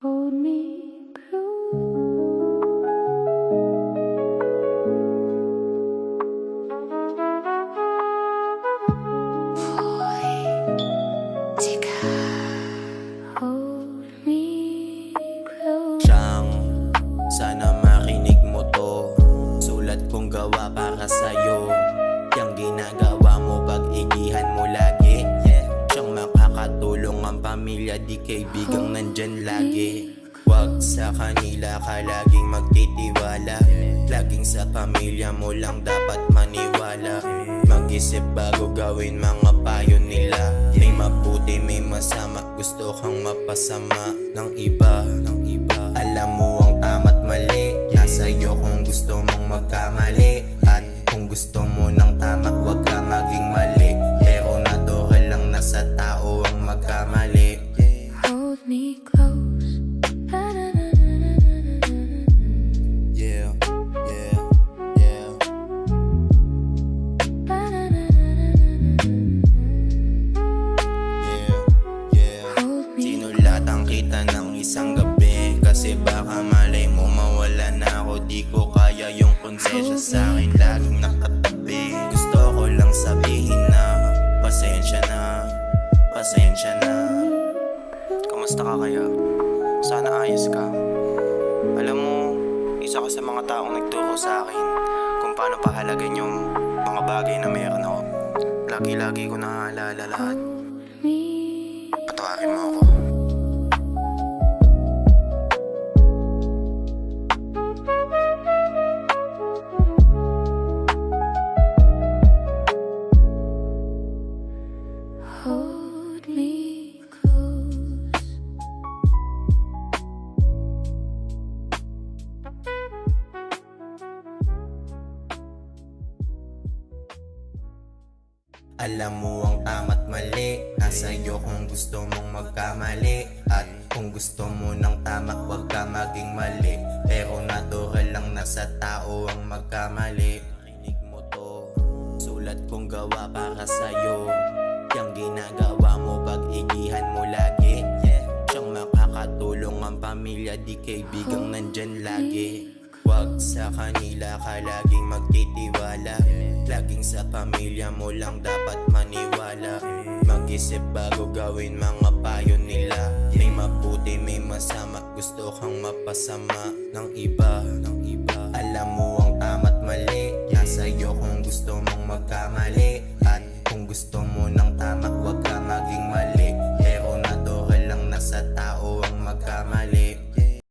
Hold me close. Hold me close. Siyang, sana marinig mo to. Sulat kong gawa para sa'yo. Yang ginagawa mo, pag-igihan mo lagi. Siyang makakatulong ang pamilya, di kaibigang nandyan lagi. Wag sa kanila ka laging magtitiwala. Laging sa pamilya mo lang dapat maniwala. Mag-isip bago gawin mga payo nila. May mabuti, may masama, gusto kang mapasama ng iba. Alam mo ang tama't mali, nasa iyo kung gusto mong magkamali. At kung gusto mo ng tama, wag ka maging mali. Pero natural lang na sa tao ang magkamali. Hold me close. Yeah, yeah, yeah. Sinulatan kita ng isang gabi, kasi baka malay mo mawala na ako. Di ko kaya yung konsensya sa akin laging nakatabi. Gusto ko lang sabihin na pasensya na, pasensya na. Kamusta ka kaya? Sana ayos ka. Alam mo, isa ka sa mga taong nagturo sa akin kung paano pahalagahan yung mga bagay na meron ako. Lagi-lagi ko naaalala lahat. Patawarin mo ako. Hold me close. Alam mo ang tama't mali, nasa iyo kung gusto mong magkamali. At kung gusto mo ng tama, wag ka maging mali. Pero natural lang na sa tao ang magkamali. Rinig mo to, sulat kong gawa para sa'yo. Yang ginagawa mo, pag-igihan mo lagi. Siyang makakatulong ang pamilya, di kaibigang nandyan lagi. Wag sa kanila ka laging magtitiwala. Laging sa pamilya mo lang dapat maniwala. Mag-isip bago gawin mga payo nila. May mabuti, may masama, gusto kang mapasama ng iba. Alam mo ang tama't mali, nasa iyo kung gusto mong magkamali. At kung gusto mo ng tama, wag ka maging mali. Pero natural lang na sa tao ang magkamali.